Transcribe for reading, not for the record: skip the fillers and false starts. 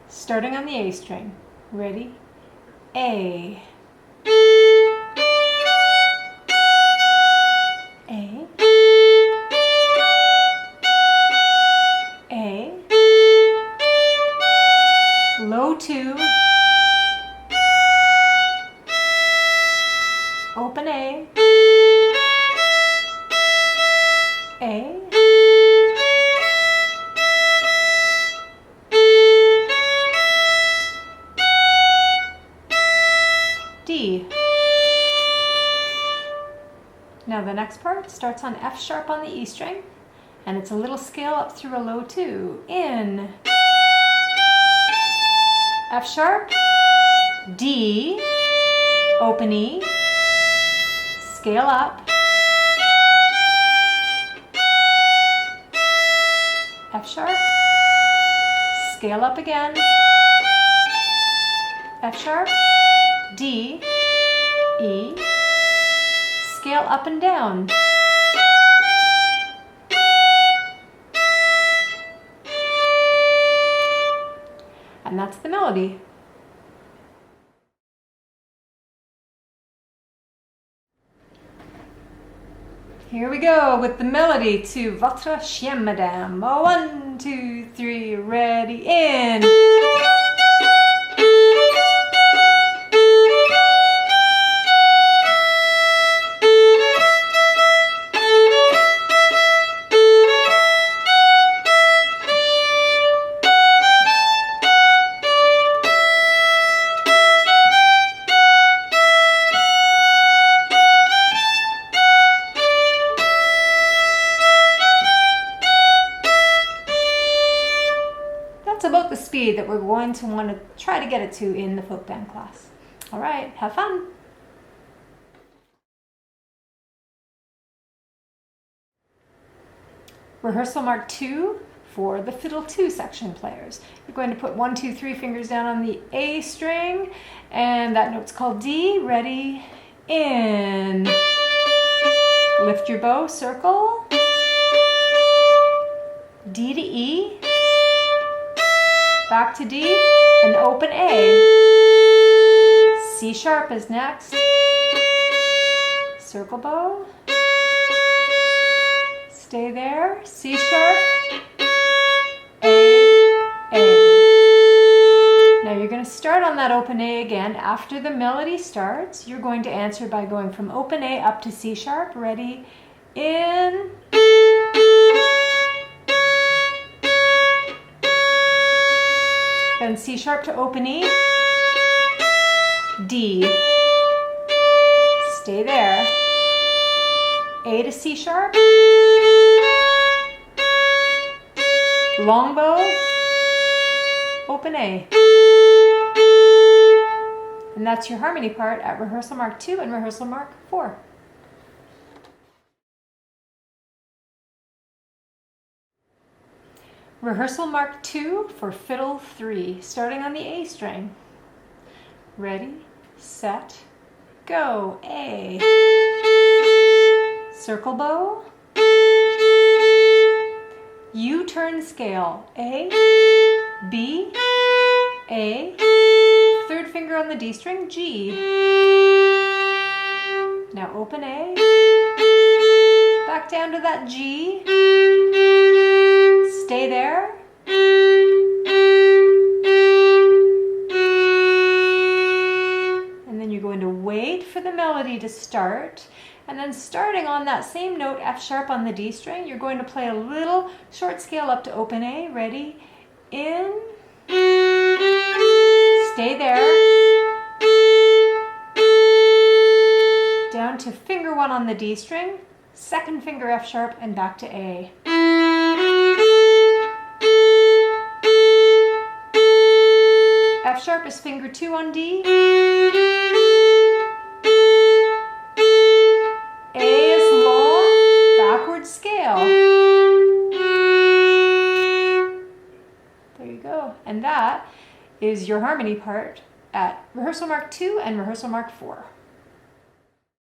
starting on the A string. Ready? A. A. A. Low 2. Open A. A. D. Now the next part starts on F sharp on the E string, and it's a little scale up through a low 2. In F sharp, D, open E, scale up, F sharp, scale up again, F sharp, D, E, scale up and down. And that's the melody. Here we go with the melody to Votre, Chien, Madame. 1, 2, 3, ready, in. That's about the speed that we're going to want to try to get it to in the folk band class. All right, have fun. Rehearsal mark 2 for the fiddle 2 section players. You're going to put 1, 2, 3 fingers down on the A string, and that note's called D. Ready, in. Lift your bow, circle. D to E. Back to D, and open A. C sharp is next. Circle bow. Stay there. C sharp. A. Now you're going to start on that open A again. After the melody starts, you're going to answer by going from open A up to C sharp. Ready, in. Then C sharp to open E, D, stay there, A to C sharp, long bow, open A. And that's your harmony part at rehearsal mark 2 and rehearsal mark 4. Rehearsal mark 2 for fiddle 3, starting on the A string. Ready, set, go. A. Circle bow. U-turn scale. A, B, A. Third finger on the D string, G. Now open A. Back down to that G. Stay there. And then you're going to wait for the melody to start. And then starting on that same note, F sharp on the D string, you're going to play a little short scale up to open A. Ready, in. Stay there. Down to finger 1 on the D string, second finger F sharp, and back to A. F sharp is finger 2 on D. A is long, backward scale. There you go. And that is your harmony part at rehearsal mark 2 and rehearsal mark 4.